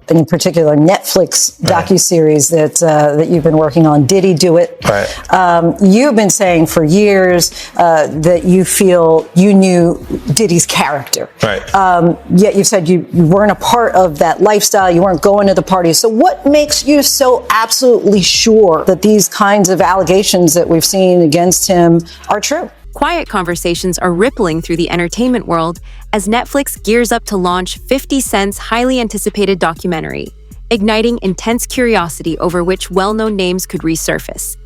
In particular, Netflix docuseries that you've been working on, Diddy Do It. Right. You've been saying for years that you feel you knew Diddy's character. Right. Yet you've said you weren't a part of that lifestyle, you weren't going to the parties. So what makes you so absolutely sure that these kinds of allegations that we've seen against him are true? Quiet conversations are rippling through the entertainment world as Netflix gears up to launch 50 Cent's highly anticipated documentary, igniting intense curiosity over which well-known names could resurface.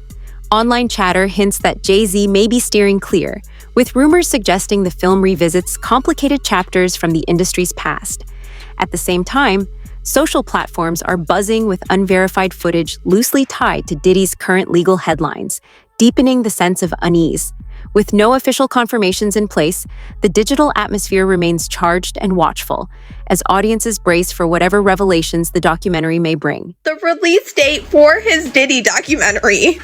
Online chatter hints that Jay-Z may be steering clear, with rumors suggesting the film revisits complicated chapters from the industry's past. At the same time, social platforms are buzzing with unverified footage loosely tied to Diddy's current legal headlines, deepening the sense of unease. With no official confirmations in place, the digital atmosphere remains charged and watchful, as audiences brace for whatever revelations the documentary may bring. The release date for his Diddy documentary,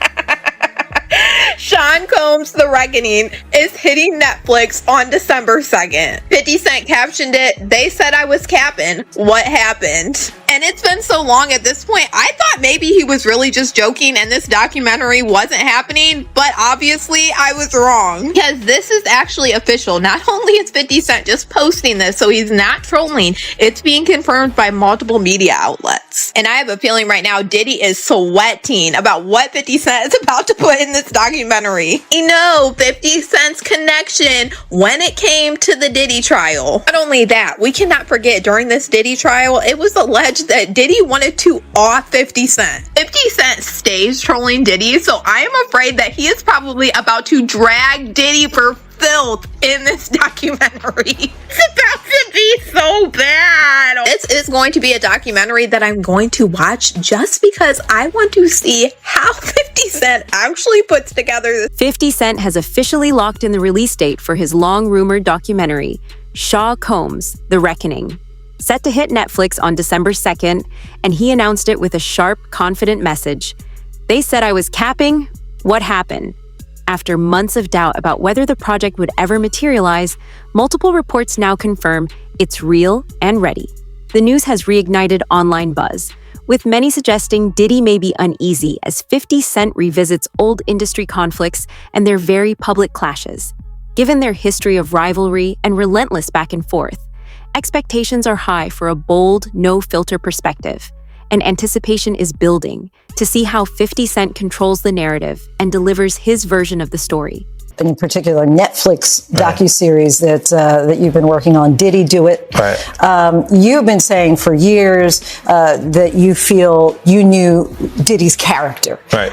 Sean Combs' The Reckoning, is hitting Netflix on December 2nd. 50 Cent captioned it, "They said I was capping. What happened?" And it's been so long at this point, I thought maybe he was really just joking and this documentary wasn't happening, but obviously I was wrong. Because this is actually official. Not only is 50 Cent just posting this, so he's not trolling, it's being confirmed by multiple media outlets. And I have a feeling right now Diddy is sweating about what 50 Cent is about to put in this documentary. You know, 50 Cent's connection when it came to the Diddy trial. Not only that, we cannot forget during this Diddy trial, it was alleged that Diddy wanted to off 50 Cent. 50 Cent stays trolling Diddy, so I am afraid that he is probably about to drag Diddy for filth in this documentary. It's about to be so bad. This is going to be a documentary that I'm going to watch just because I want to see how 50 Cent actually puts together this. 50 Cent has officially locked in the release date for his long-rumored documentary, Sean Combs' The Reckoning. Set to hit Netflix on December 2nd, and he announced it with a sharp, confident message. "They said I was capping. What happened?" After months of doubt about whether the project would ever materialize, multiple reports now confirm it's real and ready. The news has reignited online buzz, with many suggesting Diddy may be uneasy as 50 Cent revisits old industry conflicts and their very public clashes. Given their history of rivalry and relentless back and forth, expectations are high for a bold, no-filter perspective, and anticipation is building to see how 50 Cent controls the narrative and delivers his version of the story. In particular, Netflix docuseries that you've been working on, Diddy Do It. Right. You've been saying for years that you feel you knew Diddy's character. Right.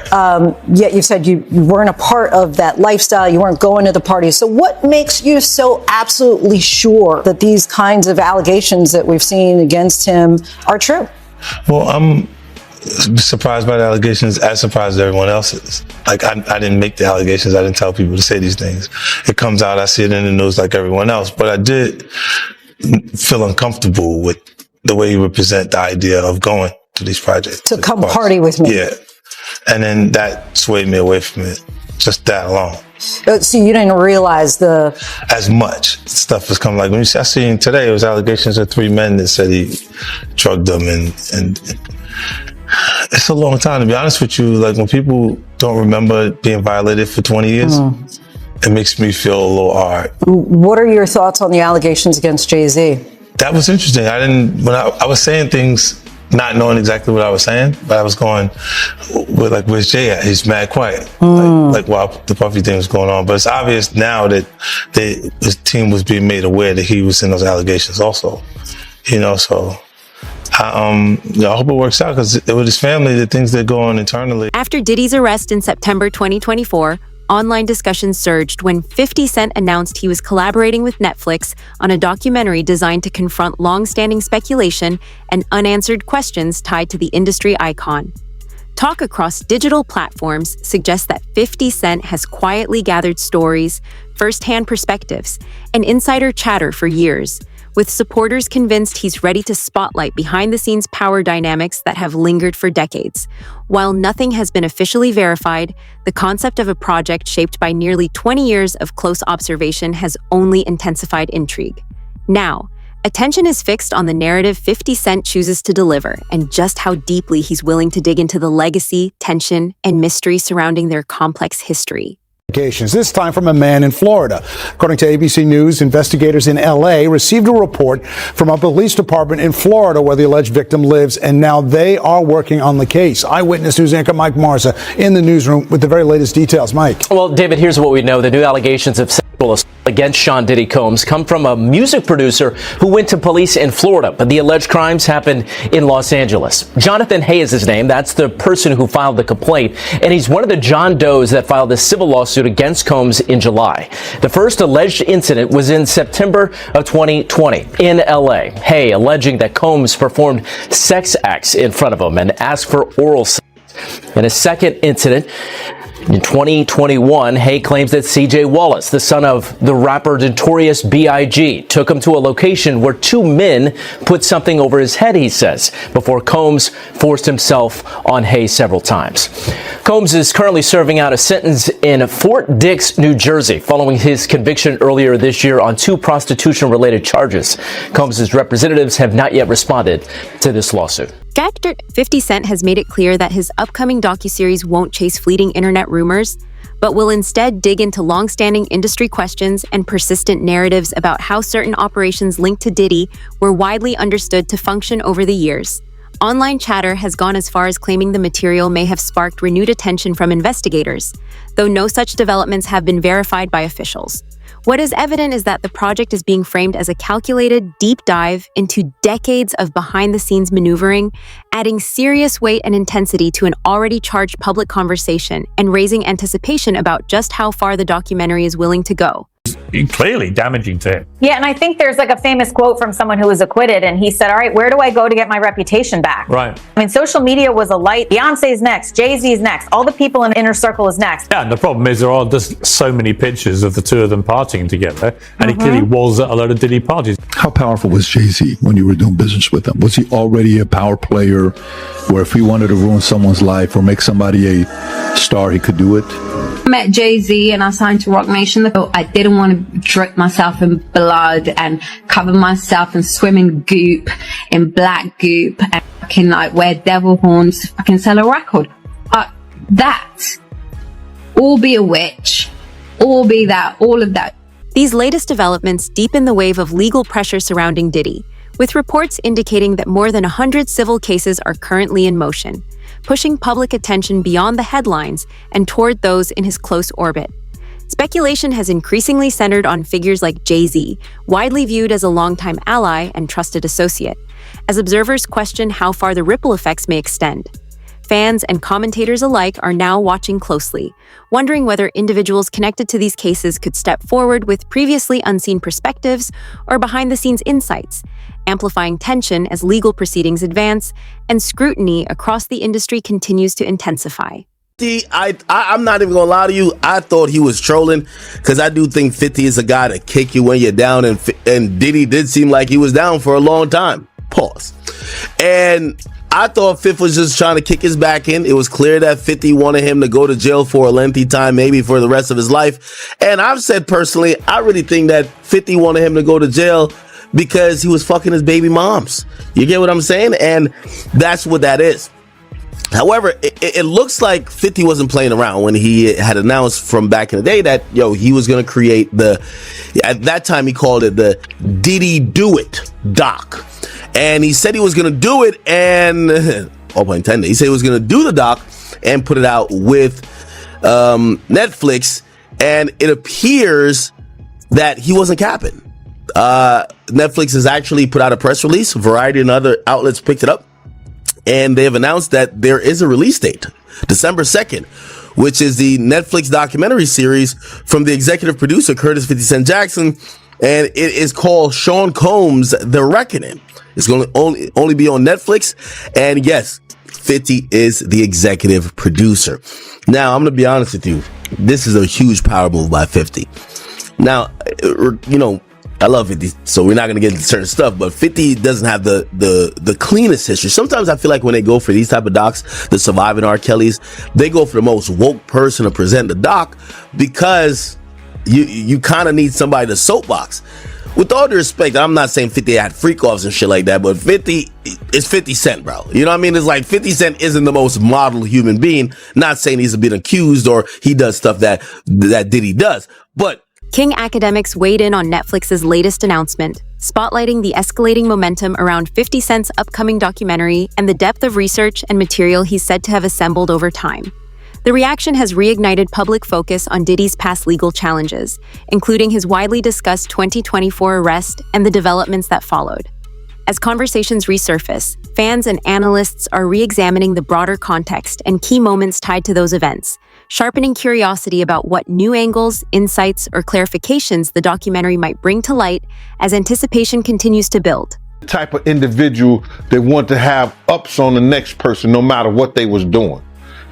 Yet you've said you weren't a part of that lifestyle, you weren't going to the parties. So what makes you so absolutely sure that these kinds of allegations that we've seen against him are true? Well, I'm surprised by the allegations, as surprised as everyone else is. Like, I didn't make the allegations. I didn't tell people to say these things. It comes out, I see it in the news like everyone else. But I did feel uncomfortable with the way he would present the idea of going to these projects. To come party with me. Yeah. And then that swayed me away from it, just that alone. So you didn't realize as much stuff was coming. Like when I seen today, it was allegations of 3 men that said he drugged them, and it's a long time, to be honest with you. Like when people don't remember being violated for 20 years, it makes me feel a little hard. What are your thoughts on the allegations against Jay-Z? That was interesting. When I was saying things, not knowing exactly what I was saying, but I was going, where's Jay at? He's mad quiet. Like while the Puffy thing was going on. But it's obvious now that his team was being made aware that he was in those allegations also. So I hope it works out, because with his family, the things that go on internally. After Diddy's arrest in September 2024, online discussions surged when 50 Cent announced he was collaborating with Netflix on a documentary designed to confront long-standing speculation and unanswered questions tied to the industry icon. Talk across digital platforms suggests that 50 Cent has quietly gathered stories, first-hand perspectives, and insider chatter for years, with supporters convinced he's ready to spotlight behind-the-scenes power dynamics that have lingered for decades. While nothing has been officially verified, the concept of a project shaped by nearly 20 years of close observation has only intensified intrigue. Now, Attention is fixed on the narrative 50 Cent chooses to deliver and just how deeply he's willing to dig into the legacy, tension, and mystery surrounding their complex history. This time from a man in Florida. According to ABC News, investigators in L.A. received a report from a police department in Florida where the alleged victim lives, and now they are working on the case. Eyewitness News anchor Mike Marza in the newsroom with the very latest details. Mike. Well, David, here's what we know. The new allegations of sexual assault against Sean Diddy Combs come from a music producer who went to police in Florida, but the alleged crimes happened in Los Angeles. Jonathan Hay is his name. That's the person who filed the complaint, and he's one of the John Does that filed a civil lawsuit against Combs in July. The first alleged incident was in September of 2020 in L.A. Hay alleging that Combs performed sex acts in front of him and asked for oral sex. In a second incident, in 2021, Hay claims that C.J. Wallace, the son of the rapper Notorious B.I.G., took him to a location where two men put something over his head, he says, before Combs forced himself on Hay several times. Combs is currently serving out a sentence in Fort Dix, New Jersey, following his conviction earlier this year on two prostitution-related charges. Combs' representatives have not yet responded to this lawsuit. Actor 50 Cent has made it clear that his upcoming docuseries won't chase fleeting internet rumors, but will instead dig into long-standing industry questions and persistent narratives about how certain operations linked to Diddy were widely understood to function over the years. Online chatter has gone as far as claiming the material may have sparked renewed attention from investigators, though no such developments have been verified by officials. What is evident is that the project is being framed as a calculated, deep dive into decades of behind-the-scenes maneuvering, adding serious weight and intensity to an already charged public conversation and raising anticipation about just how far the documentary is willing to go. Clearly damaging to him. Yeah, and I think there's like a famous quote from someone who was acquitted, and he said, all right, where do I go to get my reputation back? Right. I mean, social media was a light. Beyonce's next, Jay-Z's next, all the people in the inner circle is next. Yeah, and the problem is there are just so many pictures of the two of them partying together, and he clearly was at a lot of Diddy parties. How powerful was Jay-Z when you were doing business with him? Was he already a power player where if he wanted to ruin someone's life or make somebody a star, he could do it? I met Jay-Z and I signed to Rock Nation. I didn't want to drip myself in blood and cover myself and swim in goop, in black goop, and fucking like wear devil horns to fucking sell a record. That, all be a witch, all be that, all of that. These latest developments deepen the wave of legal pressure surrounding Diddy, with reports indicating that more than 100 civil cases are currently in motion, pushing public attention beyond the headlines and toward those in his close orbit. Speculation has increasingly centered on figures like Jay-Z, widely viewed as a longtime ally and trusted associate, as observers question how far the ripple effects may extend. Fans and commentators alike are now watching closely, wondering whether individuals connected to these cases could step forward with previously unseen perspectives or behind-the-scenes insights, amplifying tension as legal proceedings advance and scrutiny across the industry continues to intensify. I'm not even gonna lie to you. I thought he was trolling because I do think 50 is a guy to kick you when you're down, and Diddy did seem like he was down for a long time. Pause. And I thought 50 was just trying to kick his back in. It was clear that 50 wanted him to go to jail for a lengthy time, maybe for the rest of his life. And I've said personally, I really think that 50 wanted him to go to jail because he was fucking his baby moms. You get what I'm saying? And that's what that is. However, it looks like 50 wasn't playing around when he had announced from back in the day that, he was going to create at that time he called it the Diddy Do It doc. And he said he was going to do it and, all pun intended, he said he was going to do the doc and put it out with Netflix. And it appears that he wasn't capping. Netflix has actually put out a press release. Variety and other outlets picked it up. And they have announced that there is a release date, December 2nd, which is the Netflix documentary series from the executive producer, Curtis 50 Cent Jackson. And it is called Sean Combs, The Reckoning. It's going to only be on Netflix. And yes, 50 is the executive producer. Now, I'm going to be honest with you. This is a huge power move by 50. Now, I love 50, so we're not going to get into certain stuff, but 50 doesn't have the cleanest history. Sometimes I feel like when they go for these type of docs, the Surviving R. Kellys, they go for the most woke person to present the doc because you kind of need somebody to soapbox. with all due respect, I'm not saying 50 had freak offs and shit like that, but 50 is 50 Cent, bro. You know what I mean? It's like 50 Cent isn't the most model human being. Not saying he's been accused or he does stuff that Diddy does, but King Academics weighed in on Netflix's latest announcement, spotlighting the escalating momentum around 50 Cent's upcoming documentary and the depth of research and material he's said to have assembled over time. The reaction has reignited public focus on Diddy's past legal challenges, including his widely discussed 2024 arrest and the developments that followed. As conversations resurface, fans and analysts are re-examining the broader context and key moments tied to those events, sharpening curiosity about what new angles, insights, or clarifications the documentary might bring to light as anticipation continues to build. The type of individual that want to have ups on the next person no matter what they was doing.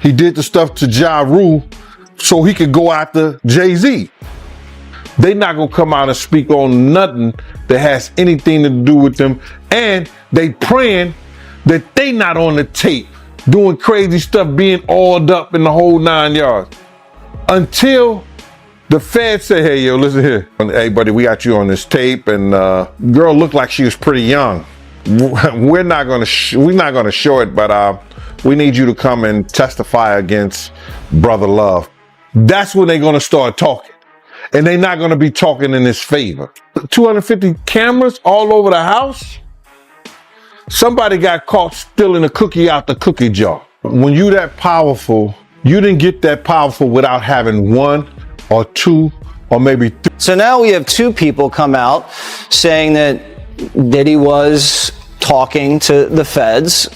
He did the stuff to Ja Rule so he could go after Jay-Z. They not gonna come out and speak on nothing that has anything to do with them, and they praying that they not on the tape doing crazy stuff, being oiled up in the whole 9 yards. Until the Fed say, hey, yo, listen here. Hey, buddy, we got you on this tape, and girl looked like she was pretty young. We're not gonna show it, but we need you to come and testify against Brother Love. That's when they're gonna start talking. And they're not gonna be talking in his favor. 250 cameras all over the house? Somebody got caught stealing a cookie out the cookie jar. When you that powerful, you didn't get that powerful without having one or two or maybe three. So now we have two people come out saying that Diddy was talking to the feds.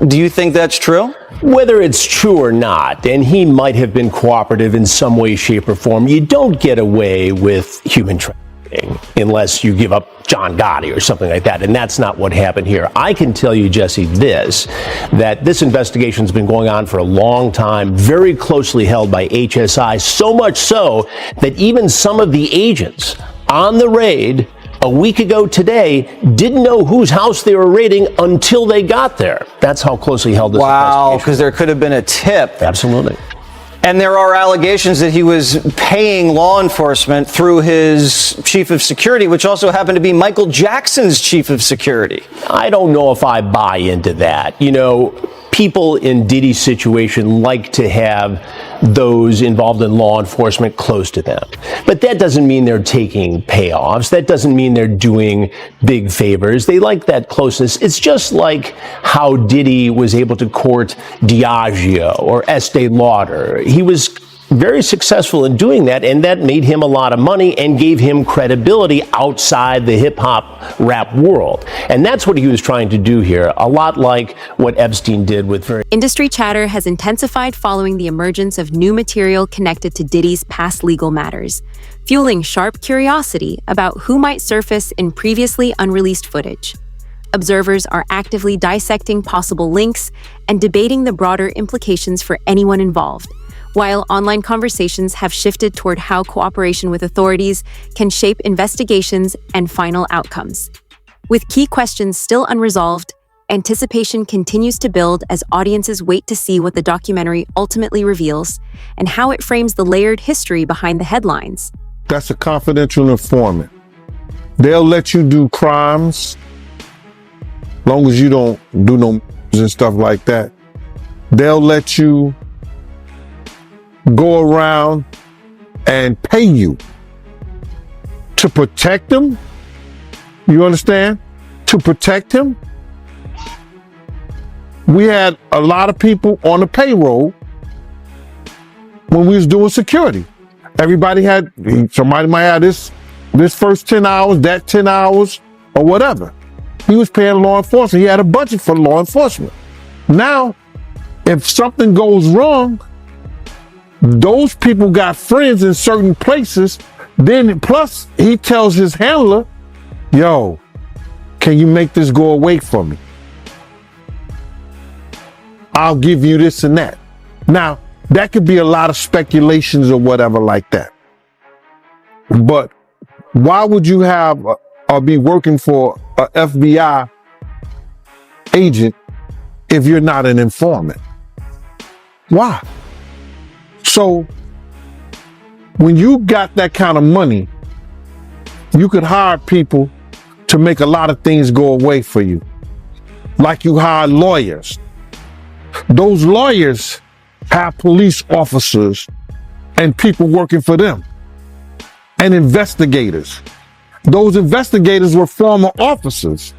Do you think that's true? Whether it's true or not, and he might have been cooperative in some way, shape, or form, you don't get away with human trafficking unless you give up John Gotti or something like that, and that's not what happened here. I can tell you, Jesse, that this investigation's been going on for a long time, very closely held by HSI, so much so that even some of the agents on the raid a week ago today didn't know whose house they were raiding until they got there. That's how closely held this Wow, because there could have been a tip. Absolutely. And there are allegations that he was paying law enforcement through his chief of security, which also happened to be Michael Jackson's chief of security. I don't know if I buy into that. You know, people in Diddy's situation like to have those involved in law enforcement close to them. But that doesn't mean they're taking payoffs. That doesn't mean they're doing big favors. They like that closeness. It's just like how Diddy was able to court Diageo or Estee Lauder. He was very successful in doing that, and that made him a lot of money and gave him credibility outside the hip-hop rap world. And that's what he was trying to do here, a lot like what Epstein did with very... Industry chatter has intensified following the emergence of new material connected to Diddy's past legal matters, fueling sharp curiosity about who might surface in previously unreleased footage. Observers are actively dissecting possible links and debating the broader implications for anyone involved, while online conversations have shifted toward how cooperation with authorities can shape investigations and final outcomes. With key questions still unresolved, anticipation continues to build as audiences wait to see what the documentary ultimately reveals and how it frames the layered history behind the headlines. That's a confidential informant. They'll let you do crimes long as you don't do no and stuff like that. They'll let you go around and pay you to protect them. You understand? To protect him. We had a lot of people on the payroll when we was doing security. Somebody might have this first 10 hours, that 10 hours, or whatever. He was paying law enforcement. He had a budget for law enforcement. Now, if something goes wrong, those people got friends in certain places. Then plus he tells his handler, yo, can you make this go away for me? I'll give you this and that. Now, that could be a lot of speculations or whatever like that. But why would you have or be working for an FBI agent if you're not an informant? Why? So when you got that kind of money You could hire people to make a lot of things go away for you. Like you hire lawyers. Those lawyers have police officers and people working for them. And investigators. Those investigators were former officers.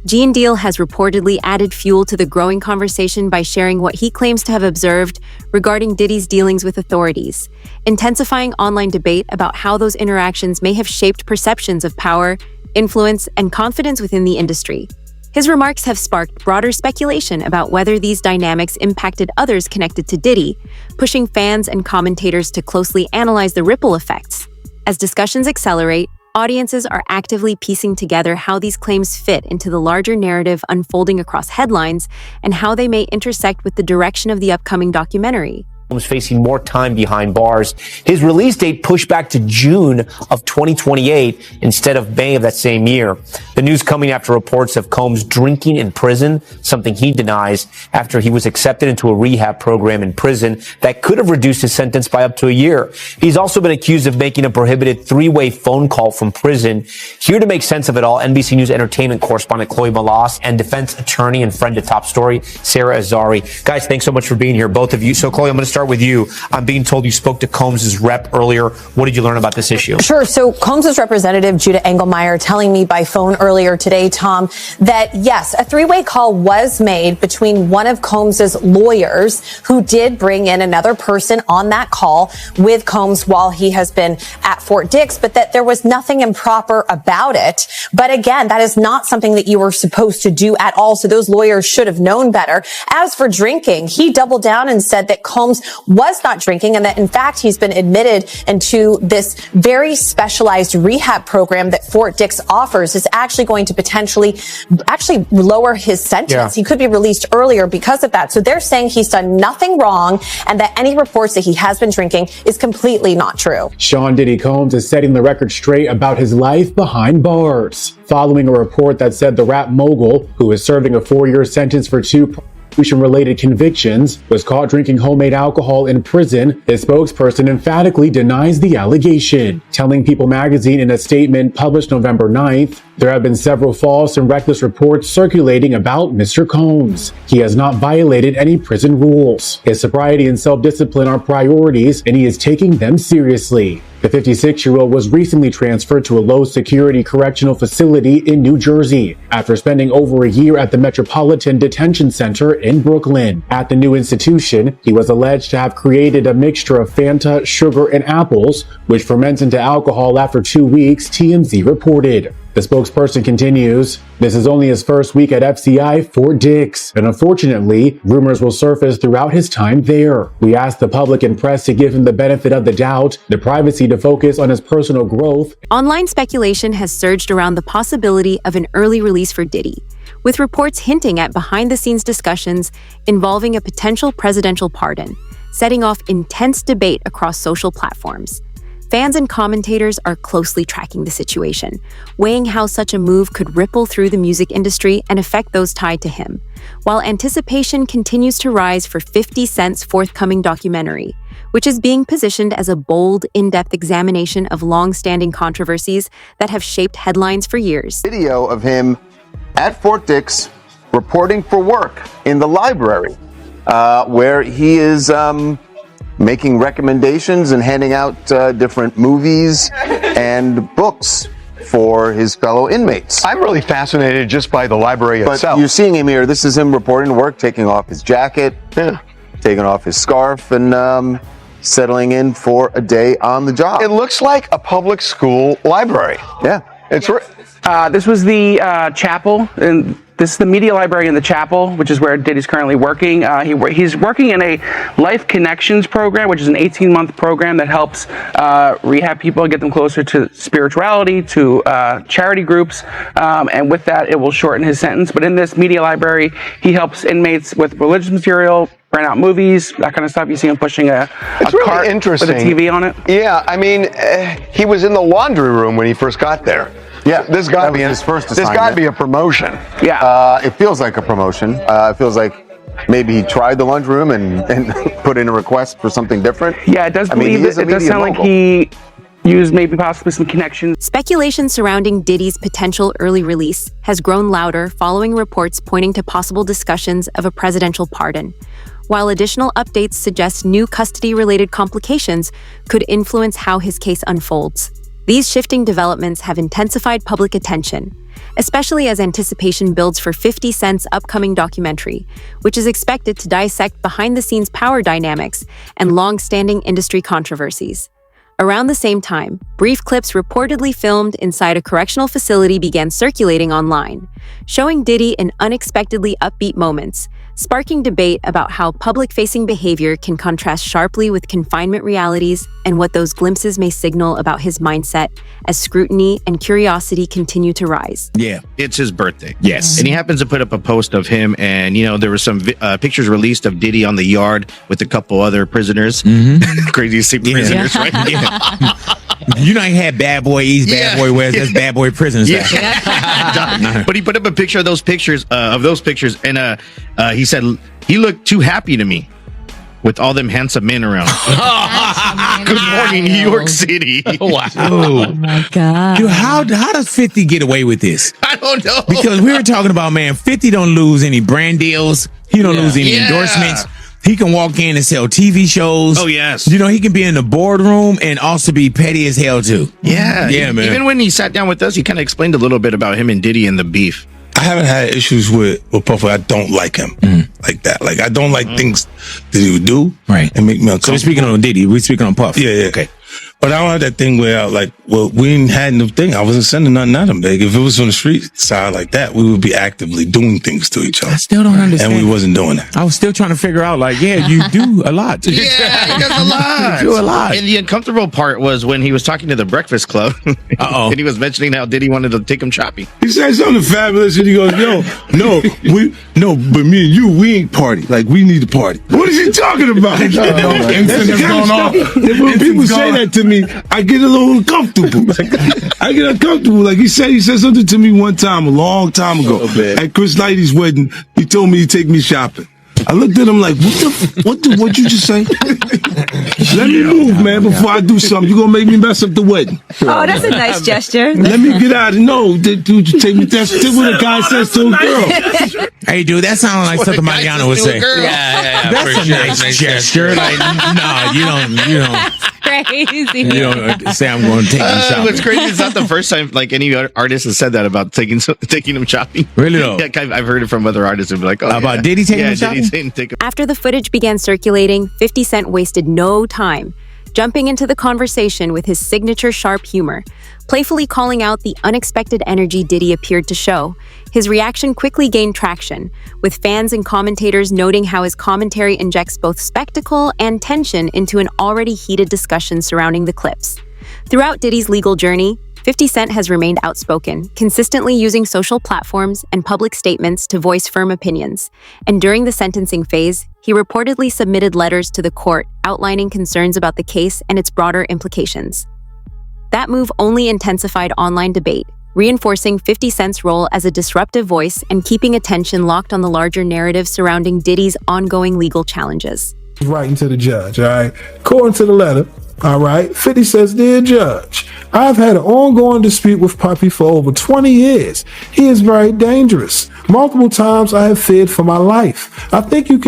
Gene Deal has reportedly added fuel to the growing conversation by sharing what he claims to have observed regarding Diddy's dealings with authorities, intensifying online debate about how those interactions may have shaped perceptions of power, influence, and confidence within the industry. His remarks have sparked broader speculation about whether these dynamics impacted others connected to Diddy, pushing fans and commentators to closely analyze the ripple effects. As discussions accelerate, audiences are actively piecing together how these claims fit into the larger narrative unfolding across headlines and how they may intersect with the direction of the upcoming documentary. Was facing more time behind bars. His release date pushed back to June of 2028 instead of May of that same year. The news coming after reports of Combs drinking in prison, something he denies, after he was accepted into a rehab program in prison that could have reduced his sentence by up to a year. He's also been accused of making a prohibited three-way phone call from prison. Here to make sense of it all, NBC News entertainment correspondent Chloe Malas and defense attorney and friend to Top Story, Sarah Azari. Guys, thanks so much for being here, both of you. So, Chloe, I'm going to start with you. I'm being told you spoke to Combs' rep earlier. What did you learn about this issue? Sure. So Combs' representative, Judah Engelmeyer, telling me by phone earlier today, Tom, that yes, a three-way call was made between one of Combs' lawyers, who did bring in another person on that call with Combs while he has been at Fort Dix, but that there was nothing improper about it. But again, that is not something that you were supposed to do at all. So those lawyers should have known better. As for drinking, he doubled down and said that Combs was not drinking and that, in fact, he's been admitted into this very specialized rehab program that Fort Dix offers is actually going to potentially lower his sentence. Yeah. He could be released earlier because of that. So they're saying he's done nothing wrong and that any reports that he has been drinking is completely not true. Sean Diddy Combs is setting the record straight about his life behind bars, following a report that said the rap mogul, who is serving a 4-year sentence for 2 related convictions, was caught drinking homemade alcohol in prison. His spokesperson emphatically denies the allegation, telling People magazine in a statement published November 9th, there have been several false and reckless reports circulating about Mr. Combs. He has not violated any prison rules. His sobriety and self-discipline are priorities, and he is taking them seriously. The 56-year-old was recently transferred to a low-security correctional facility in New Jersey after spending over a year at the Metropolitan Detention Center in Brooklyn. At the new institution, he was alleged to have created a mixture of Fanta, sugar, and apples, which ferments into alcohol after 2 weeks, TMZ reported. The spokesperson continues, this is only his first week at FCI Fort Dix, and unfortunately, rumors will surface throughout his time there. We ask the public and press to give him the benefit of the doubt, the privacy to focus on his personal growth. Online speculation has surged around the possibility of an early release for Diddy, with reports hinting at behind-the-scenes discussions involving a potential presidential pardon, setting off intense debate across social platforms. Fans and commentators are closely tracking the situation, weighing how such a move could ripple through the music industry and affect those tied to him, while anticipation continues to rise for 50 Cent's forthcoming documentary, which is being positioned as a bold, in-depth examination of long-standing controversies that have shaped headlines for years. Video of him at Fort Dix reporting for work in the library, where he is making recommendations and handing out different movies and books for his fellow inmates. I'm really fascinated just by the library But itself. you're seeing him here. This is him reporting to work, taking off his jacket, taking off his scarf, and settling in for a day on the job. It looks like a public school library. Yeah. It's this was the chapel, and this is the media library in the chapel, which is where Diddy's currently working. He's working in a Life Connections program, which is an 18-month program that helps rehab people, get them closer to spirituality, to charity groups, and with that, it will shorten his sentence. But in this media library, he helps inmates with religious material, rent out movies, that kind of stuff. You see him pushing a really cart interesting with a TV on it. Yeah, I mean, he was in the laundry room when he first got there. Yeah, this got to be his first This got to assignment. be a promotion. Yeah, it feels like a promotion. It feels like maybe he tried the lunchroom and put in a request for something different. Yeah, it does. I mean, he is a It does media sound like mogul. he use maybe possibly some connections. Speculation surrounding Diddy's potential early release has grown louder following reports pointing to possible discussions of a presidential pardon, while additional updates suggest new custody-related complications could influence how his case unfolds. These shifting developments have intensified public attention, especially as anticipation builds for 50 Cent's upcoming documentary, which is expected to dissect behind-the-scenes power dynamics and long-standing industry controversies. Around the same time, brief clips reportedly filmed inside a correctional facility began circulating online, showing Diddy in unexpectedly upbeat moments, sparking debate about how public-facing behavior can contrast sharply with confinement realities and what those glimpses may signal about his mindset as scrutiny and curiosity continue to rise. Yeah, it's his birthday. Yes. And he happens to put up a post of him, and, there were some pictures released of Diddy on the yard with a couple other prisoners. Crazy prisoners, right? Yeah. You know, he had Bad Boy East, Bad Boy West. That's Bad Boy Prisons. Yeah. But he put up a picture of those pictures, and he said he looked too happy to me with all them handsome men around. Good morning, New York City. Wow. Oh my God. Dude, how does 50 get away with this? I don't know. Because we were talking about, man, 50 don't lose any brand deals. He don't lose any endorsements. He can walk in and sell TV shows. Oh, yes. He can be in the boardroom and also be petty as hell, too. Yeah. Yeah, man. Even when he sat down with us, he kind of explained a little bit about him and Diddy and the beef. I haven't had issues with Puffy. I don't like him like that. Like, I don't like things that he would do and make me uncomfortable. So we're speaking on Diddy. We're speaking on Puff. Yeah. Okay. But I don't have that thing where, we ain't had no thing. I wasn't sending nothing at him. Like, if it was on the street side like that, we would be actively doing things to each other. I still don't understand. And we wasn't doing that. I was still trying to figure out, you do a lot. Yeah, he does a lot. You do a lot. And the uncomfortable part was when he was talking to the Breakfast Club. And he was mentioning how Diddy wanted to take him shopping. He said something fabulous, and he goes, but me and you, we ain't party. Like, we need to party. What is he talking about? That's the kind of stuff. When people say that to me, I get a little uncomfortable. I get uncomfortable. Like, he said something to me one time, a long time ago, at Chris Lighty's wedding. He told me he'd take me shopping. I looked at him like, what'd you just say? Let me move, man, before I do something. You're gonna make me mess up the wedding. Oh, that's a nice gesture. Let me get out of dude, you take me. That's what a guy says to a girl. Hey, dude, that sounds like something Mariano would say. Yeah. That's a nice gesture. Like, no, you don't. Crazy. You don't say I'm going to take you shopping. What's crazy, it's not the first time any artist has said that about taking him shopping. Really though? Yeah, I've heard it from other artists and be like, about Diddy taking him shopping? After the footage began circulating, 50 Cent wasted no time, jumping into the conversation with his signature sharp humor, playfully calling out the unexpected energy Diddy appeared to show. His reaction quickly gained traction, with fans and commentators noting how his commentary injects both spectacle and tension into an already heated discussion surrounding the clips. Throughout Diddy's legal journey, 50 Cent has remained outspoken, consistently using social platforms and public statements to voice firm opinions. And during the sentencing phase, he reportedly submitted letters to the court outlining concerns about the case and its broader implications. That move only intensified online debate, reinforcing 50 Cent's role as a disruptive voice and keeping attention locked on the larger narrative surrounding Diddy's ongoing legal challenges. Writing to the judge, all right? According to the letter, all right, 50 says, "Dear Judge, I've had an ongoing dispute with Puffy for over 20 years. He is very dangerous. Multiple times I have feared for my life. I think you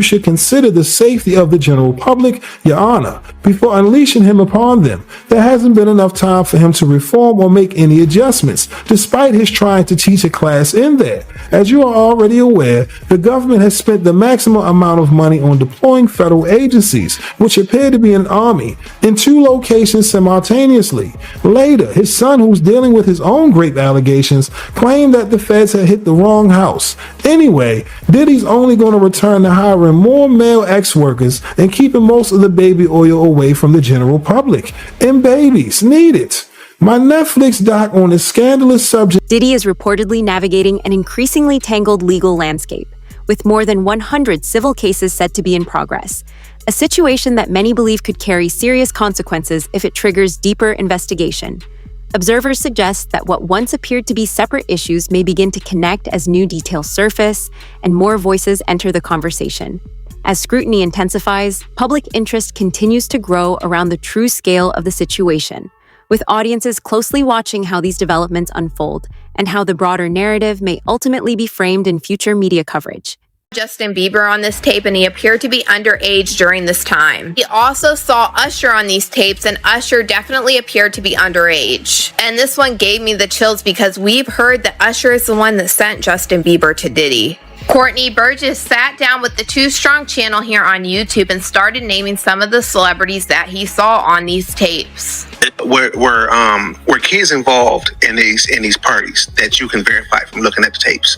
should consider the safety of the general public, Your Honor, before unleashing him upon them. There hasn't been enough time for him to reform or make any adjustments, despite his trying to teach a class in there. As you are already aware, the government has spent the maximum amount of money on deploying federal agencies, which appear to be an army, in 2 locations simultaneously. Later, his son, who's dealing with his own grape allegations, claimed that the feds had hit the wrong house. Anyway, Diddy's only going to return to hiring more male ex-workers and keeping most of the baby oil away from the general public. And babies need it. My Netflix doc on this scandalous subject." Diddy is reportedly navigating an increasingly tangled legal landscape, with more than 100 civil cases set to be in progress, a situation that many believe could carry serious consequences if it triggers deeper investigation. Observers suggest that what once appeared to be separate issues may begin to connect as new details surface and more voices enter the conversation. As scrutiny intensifies, public interest continues to grow around the true scale of the situation, with audiences closely watching how these developments unfold and how the broader narrative may ultimately be framed in future media coverage. Justin Bieber on this tape, and he appeared to be underage during this time. He also saw Usher on these tapes, and Usher definitely appeared to be underage. And this one gave me the chills because we've heard that Usher is the one that sent Justin Bieber to Diddy. Courtney Burgess sat down with the Too Strong channel here on YouTube and started naming some of the celebrities that he saw on these tapes. Were kids involved in these parties that you can verify from looking at the tapes?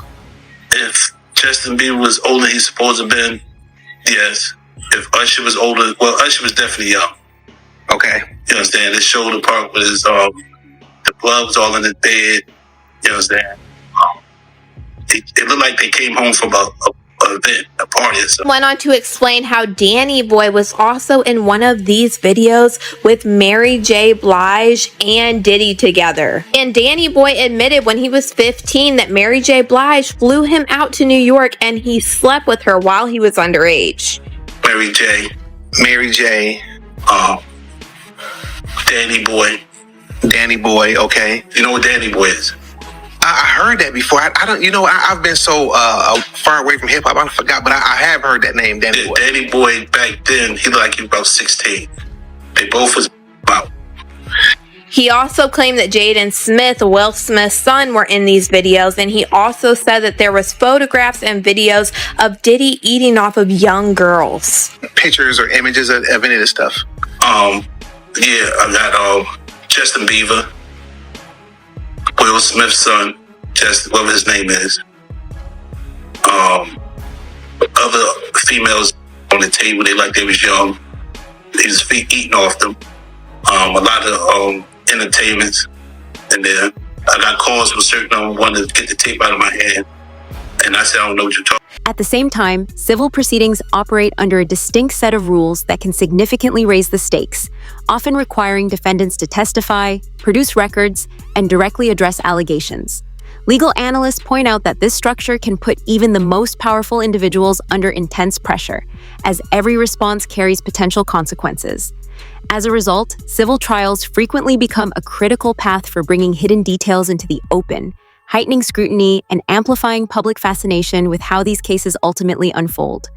If Justin Bieber was older than he's supposed to have been, yes. If Usher was older, well, Usher was definitely young. Okay. You understand? His shoulder part with his, the blood was all in his bed. You understand? It looked like they came home from a event, a party or something. Went on to explain how Danny Boy was also in one of these videos with Mary J. Blige and Diddy together. And Danny Boy admitted when he was 15 that Mary J. Blige flew him out to New York and he slept with her while he was underage. Mary J. Danny Boy, okay. You know what Danny Boy is? I heard that before. I don't, I've been so far away from hip hop, I forgot, but I have heard that name, Danny Boy. Danny Boy, back then, he looked like he was about 16. They both was about. He also claimed that Jaden Smith, Will Smith's son, were in these videos, and he also said that there was photographs and videos of Diddy eating off of young girls. Pictures or images of any of this stuff? Yeah, I got Justin Bieber, Will Smith's son, whatever his name is. Other females on the table, they was young. He was eating off them. A lot of entertainments in there. I got calls from certain one to get the tape out of my hand. And I said, I don't know what you're talking about. At the same time, civil proceedings operate under a distinct set of rules that can significantly raise the stakes, often requiring defendants to testify, produce records, and directly address allegations. Legal analysts point out that this structure can put even the most powerful individuals under intense pressure, as every response carries potential consequences. As a result, civil trials frequently become a critical path for bringing hidden details into the open, heightening scrutiny and amplifying public fascination with how these cases ultimately unfold.